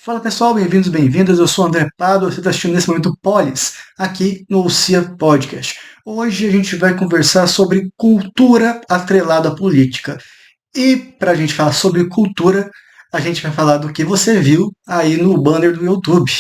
Fala pessoal, bem-vindos, bem-vindas. Eu sou o André Pado, você está assistindo nesse momento Polis, aqui no CIA Podcast. Hoje a gente vai conversar sobre cultura atrelada à política. E para a gente falar sobre cultura, a gente vai falar do que você viu aí no banner do YouTube,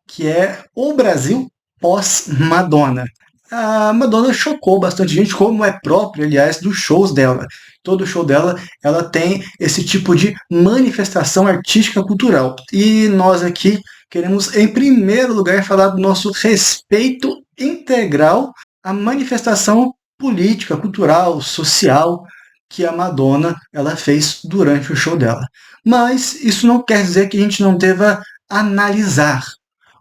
que é o Brasil pós-Madonna. A Madonna chocou bastante gente, como é próprio, aliás, dos shows dela. Todo show dela, ela tem esse tipo de manifestação artística cultural. E nós aqui queremos, em primeiro lugar, falar do nosso respeito integral à manifestação política, cultural, social que a Madonna ela fez durante o show dela. Mas isso não quer dizer que a gente não deva analisar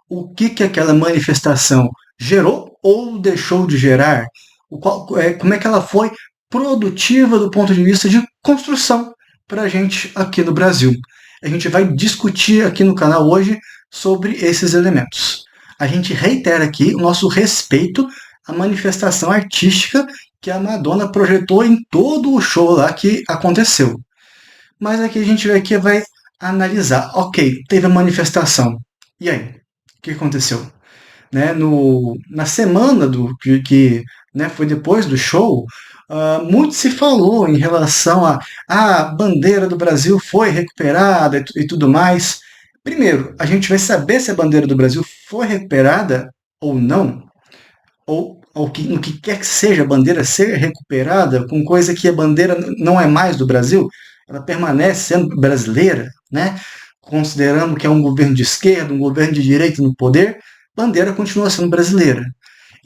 o que aquela manifestação gerou ou deixou de gerar, como é que ela foi produtiva do ponto de vista de construção para a gente aqui no Brasil. A gente vai discutir aqui no canal hoje sobre esses elementos. A gente reitera aqui o nosso respeito à manifestação artística que a Madonna projetou em todo o show lá que aconteceu. Mas aqui a gente vai analisar. Ok, teve a manifestação. E aí? O que aconteceu? Né, na semana né, foi depois do show, muito se falou em relação a bandeira do Brasil foi recuperada e tudo mais. Primeiro, a gente vai saber se a bandeira do Brasil foi recuperada ou não, ou no que quer que seja a bandeira ser recuperada, com coisa que a bandeira não é mais do Brasil, ela permanece sendo brasileira, né? Considerando que é um governo de esquerda, um governo de direita no poder, bandeira continua sendo brasileira.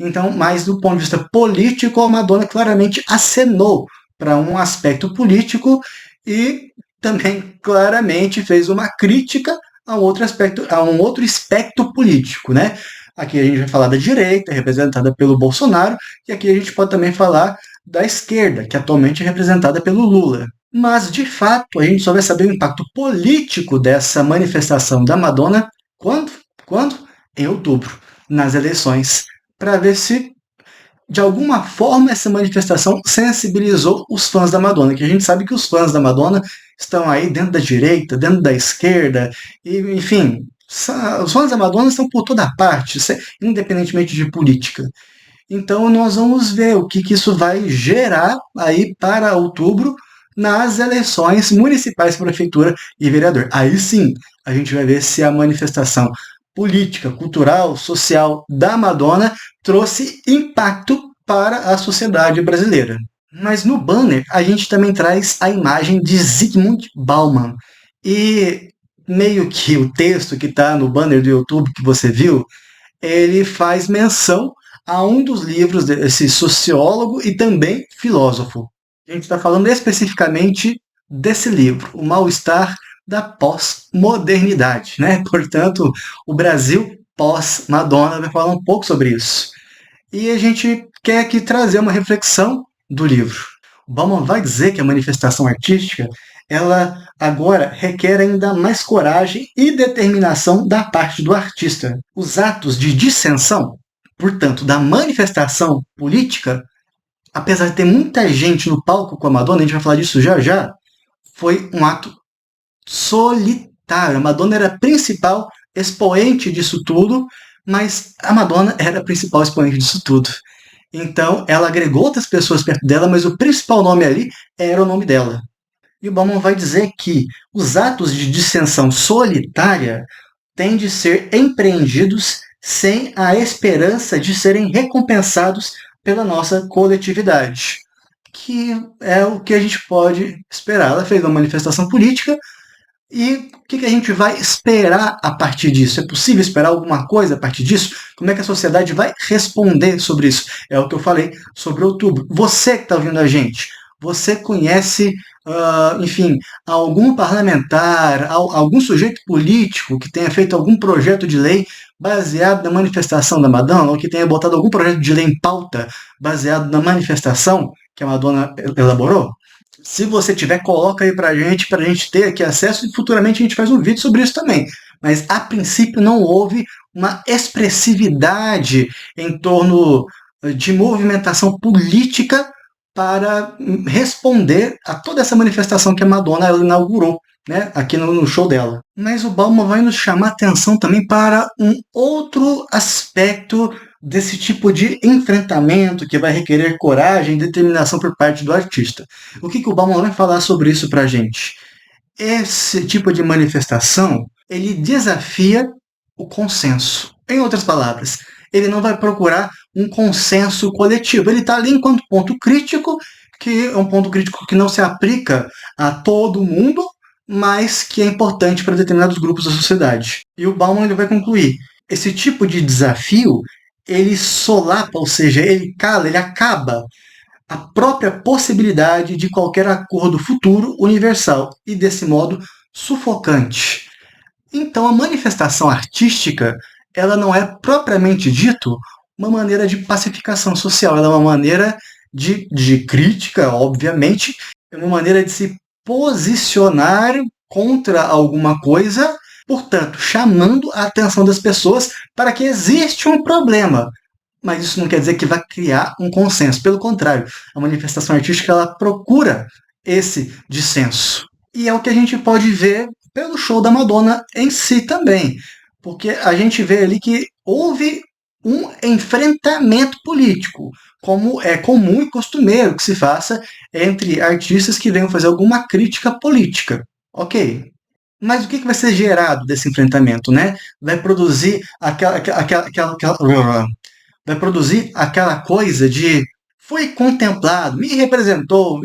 Então, mas do ponto de vista político, a Madonna claramente acenou para um aspecto político e também claramente fez uma crítica a um outro espectro político, né? Aqui a gente vai falar da direita, representada pelo Bolsonaro, e aqui a gente pode também falar da esquerda, que atualmente é representada pelo Lula. Mas, de fato, a gente só vai saber o impacto político dessa manifestação da Madonna quando? Quando? Em outubro, nas eleições, para ver se, de alguma forma, essa manifestação sensibilizou os fãs da Madonna, que a gente sabe que os fãs da Madonna estão aí dentro da direita, dentro da esquerda, e, enfim, os fãs da Madonna estão por toda parte, independentemente de política. Então nós vamos ver o que isso vai gerar aí para outubro nas eleições municipais, prefeitura e vereador. Aí sim, a gente vai ver se a manifestação política, cultural, social da Madonna trouxe impacto para a sociedade brasileira. Mas no banner a gente também traz a imagem de Zygmunt Bauman. E meio que o texto que está no banner do YouTube que você viu, ele faz menção a um dos livros desse sociólogo e também filósofo. A gente está falando especificamente desse livro, O Mal-Estar da Pós-Modernidade, né? Portanto, o Brasil pós-Madonna vai falar um pouco sobre isso. E a gente quer aqui trazer uma reflexão do livro. O Bauman vai dizer que a manifestação artística ela agora requer ainda mais coragem e determinação da parte do artista. Os atos de dissensão, portanto, da manifestação política, apesar de ter muita gente no palco com a Madonna, a gente vai falar disso já já, foi um ato solitário. A Madonna era a principal expoente disso tudo, mas a Madonna era a principal expoente disso tudo. Então, ela agregou outras pessoas perto dela, mas o principal nome ali era o nome dela. E o Bauman vai dizer que os atos de dissensão solitária têm de ser empreendidos sem a esperança de serem recompensados pela nossa coletividade, que é o que a gente pode esperar. Ela fez uma manifestação política e o que a gente vai esperar a partir disso? É possível esperar alguma coisa a partir disso? Como é que a sociedade vai responder sobre isso? É o que eu falei sobre outubro. Você que está ouvindo a gente, você conhece, enfim, algum parlamentar, algum sujeito político que tenha feito algum projeto de lei baseado na manifestação da Madonna, ou que tenha botado algum projeto de lei em pauta baseado na manifestação que a Madonna elaborou? Se você tiver, coloca aí pra gente ter aqui acesso, e futuramente a gente faz um vídeo sobre isso também. Mas a princípio não houve uma expressividade em torno de movimentação política para responder a toda essa manifestação que a Madonna ela inaugurou né, aqui no show dela. Mas o Bauman vai nos chamar atenção também para um outro aspecto desse tipo de enfrentamento que vai requerer coragem e determinação por parte do artista. O que o Bauman vai falar sobre isso para a gente? Esse tipo de manifestação, ele desafia o consenso. Em outras palavras, ele não vai procurar um consenso coletivo. Ele está ali enquanto ponto crítico, que é um ponto crítico que não se aplica a todo mundo, mas que é importante para determinados grupos da sociedade. E o Bauman ele vai concluir: esse tipo de desafio, ele solapa, ou seja, ele cala, ele acaba a própria possibilidade de qualquer acordo futuro universal e, desse modo, sufocante. Então, a manifestação artística, ela não é propriamente dito uma maneira de pacificação social, ela é uma maneira de crítica, obviamente, é uma maneira de se posicionar contra alguma coisa, portanto, chamando a atenção das pessoas para que existe um problema, mas isso não quer dizer que vai criar um consenso. Pelo contrário, a manifestação artística ela procura esse dissenso. E é o que a gente pode ver pelo show da Madonna em si também. Porque a gente vê ali que houve um enfrentamento político, como é comum e costumeiro que se faça entre artistas que venham fazer alguma crítica política. Ok. Mas o que vai ser gerado desse enfrentamento, né? Vai produzir vai produzir aquela coisa de foi contemplado, me representou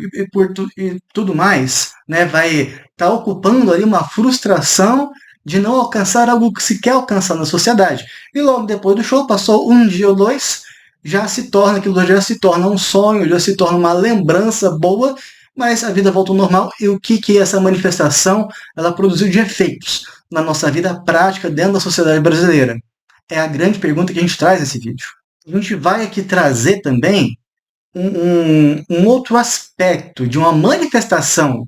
e tudo mais, né? Vai estar ocupando ali uma frustração de não alcançar algo que se quer alcançar na sociedade. E logo depois do show, passou um dia ou dois, aquilo já se torna um sonho, já se torna uma lembrança boa, mas a vida volta ao normal. E o que essa manifestação ela produziu de efeitos na nossa vida prática dentro da sociedade brasileira? É a grande pergunta que a gente traz nesse vídeo. A gente vai aqui trazer também um outro aspecto de uma manifestação,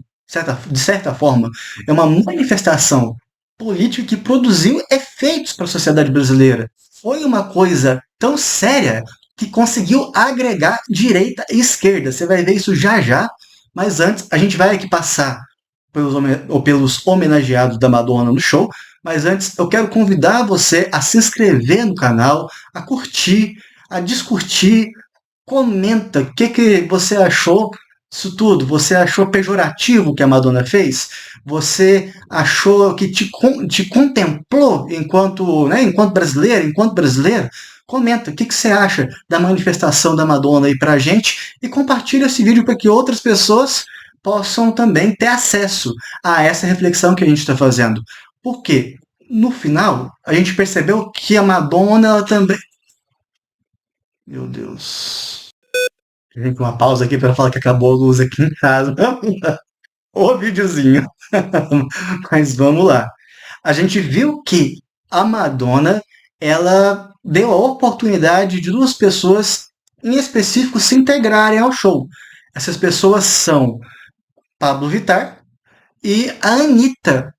de certa forma, é uma manifestação política que produziu efeitos para a sociedade brasileira. Foi uma coisa tão séria que conseguiu agregar direita e esquerda. Você vai ver isso já já, mas antes a gente vai aqui passar pelos homenageados da Madonna no show, mas antes eu quero convidar você a se inscrever no canal, a curtir, a discutir, comenta o que você achou disso tudo. Você achou pejorativo o que a Madonna fez? Você achou que te contemplou enquanto brasileiro, enquanto brasileiro? Comenta o que você acha da manifestação da Madonna aí pra gente e compartilha esse vídeo para que outras pessoas possam também ter acesso a essa reflexão que a gente está fazendo. Porque, no final, a gente percebeu que a Madonna ela também. Meu Deus. Tem uma pausa aqui para falar que acabou a luz aqui em casa. O videozinho. Mas vamos lá. A gente viu que a Madonna, ela deu a oportunidade de duas pessoas em específico se integrarem ao show. Essas pessoas são Pablo Vittar e a Anitta.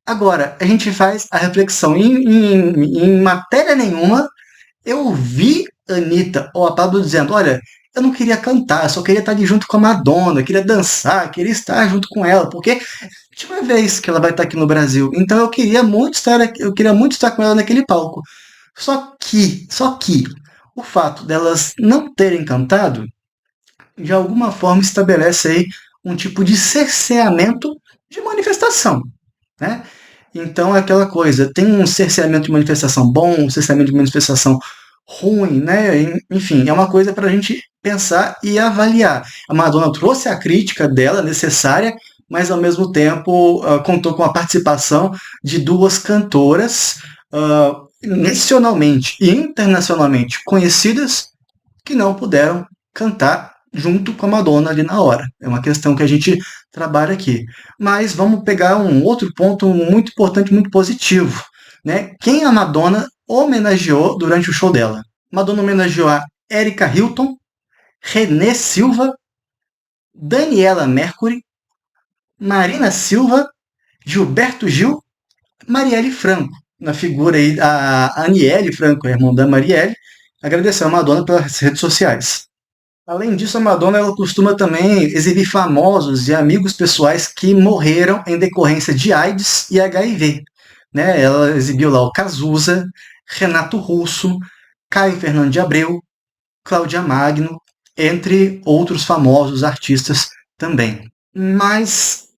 Agora, a gente faz a reflexão em matéria nenhuma. Eu vi a Anitta ou a Pablo dizendo: olha, eu não queria cantar, só queria estar ali junto com a Madonna, queria dançar, queria estar junto com ela, porque é a última vez que ela vai estar aqui no Brasil. Então eu queria muito estar com ela naquele palco. Só que o fato delas não terem cantado, de alguma forma estabelece aí um tipo de cerceamento de manifestação, né? Então é aquela coisa, tem um cerceamento de manifestação bom, um cerceamento de manifestação ruim, né? Enfim, é uma coisa para a gente pensar e avaliar. A Madonna trouxe a crítica dela necessária, mas ao mesmo tempo contou com a participação de duas cantoras nacionalmente e internacionalmente conhecidas que não puderam cantar junto com a Madonna ali na hora. É uma questão que a gente trabalha aqui. Mas vamos pegar um outro ponto muito importante, muito positivo, né? Quem a Madonna homenageou durante o show dela? Madonna homenageou a Erika Hilton, Renée Silva, Daniela Mercury, Marina Silva, Gilberto Gil, Marielle Franco, na figura aí a Aniele Franco, a irmã da Marielle, agradeceu a Madonna pelas redes sociais. Além disso, a Madonna ela costuma também exibir famosos e amigos pessoais que morreram em decorrência de AIDS e HIV. Né? Ela exibiu lá o Cazuza, Renato Russo, Caio Fernando de Abreu, Cláudia Magno, entre outros famosos artistas também. Mas,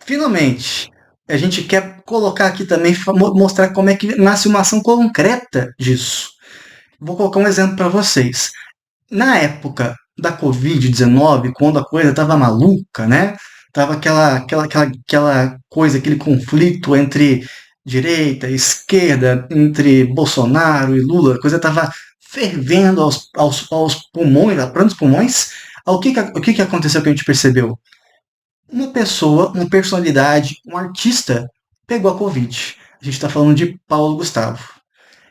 finalmente, a gente quer colocar aqui também, mostrar como é que nasce uma ação concreta disso. Vou colocar um exemplo para vocês. Na época da Covid-19, quando a coisa estava maluca, né? Tava aquela coisa, aquele conflito entre direita e esquerda, entre Bolsonaro e Lula, a coisa estava fervendo aos pulmões, a planos pulmões. O que aconteceu que a gente percebeu? Uma pessoa, uma personalidade, um artista pegou a Covid. A gente está falando de Paulo Gustavo.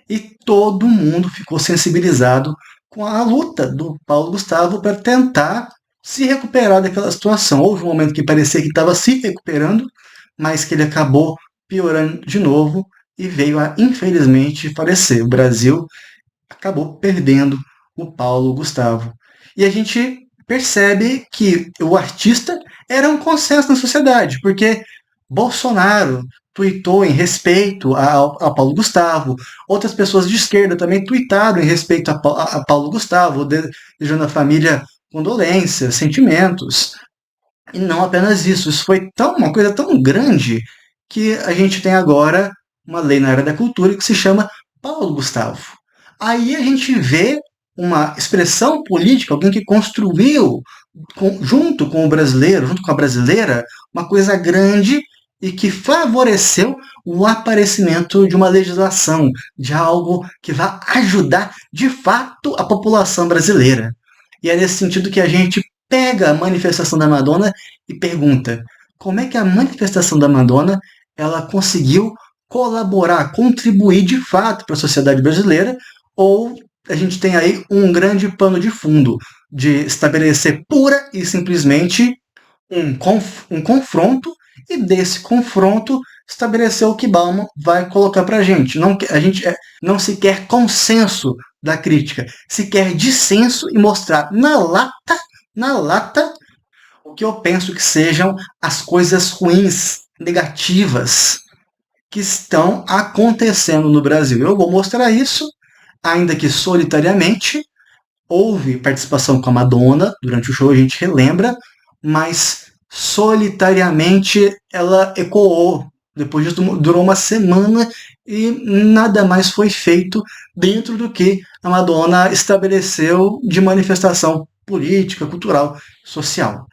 E todo mundo ficou sensibilizado com a luta do Paulo Gustavo para tentar se recuperar daquela situação. Houve um momento que parecia que estava se recuperando, mas que ele acabou piorando de novo e veio a, infelizmente, falecer. O Brasil acabou perdendo o Paulo Gustavo. E a gente percebe que o artista era um consenso na sociedade, porque Bolsonaro tuitou em respeito a Paulo Gustavo, outras pessoas de esquerda também tuitaram em respeito a Paulo Gustavo, desejando à família condolências, sentimentos. E não apenas isso, isso foi uma coisa tão grande que a gente tem agora uma lei na área da cultura que se chama Paulo Gustavo. Aí a gente vê uma expressão política, alguém que construiu junto com o brasileiro, junto com a brasileira, uma coisa grande e que favoreceu o aparecimento de uma legislação, de algo que vai ajudar de fato a população brasileira. E é nesse sentido que a gente pega a manifestação da Madonna e pergunta: como é que a manifestação da Madonna ela conseguiu colaborar, contribuir de fato para a sociedade brasileira, ou a gente tem aí um grande pano de fundo de estabelecer pura e simplesmente um confronto e desse confronto estabelecer o que Bauman vai colocar para a gente. A gente não se quer consenso da crítica, se quer dissenso e mostrar na lata, o que eu penso que sejam as coisas ruins, negativas, que estão acontecendo no Brasil. Eu vou mostrar isso, ainda que solitariamente. Houve participação com a Madonna durante o show, a gente relembra, mas solitariamente ela ecoou. Depois disso, durou uma semana e nada mais foi feito dentro do que a Madonna estabeleceu de manifestação política, cultural, social.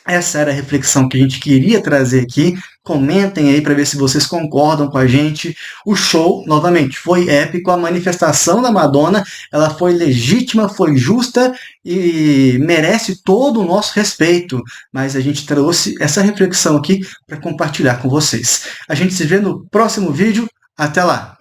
Essa era a reflexão que a gente queria trazer aqui. Comentem aí para ver se vocês concordam com a gente. O show, novamente, foi épico. A manifestação da Madonna, ela foi legítima, foi justa e merece todo o nosso respeito. Mas a gente trouxe essa reflexão aqui para compartilhar com vocês. A gente se vê no próximo vídeo. Até lá!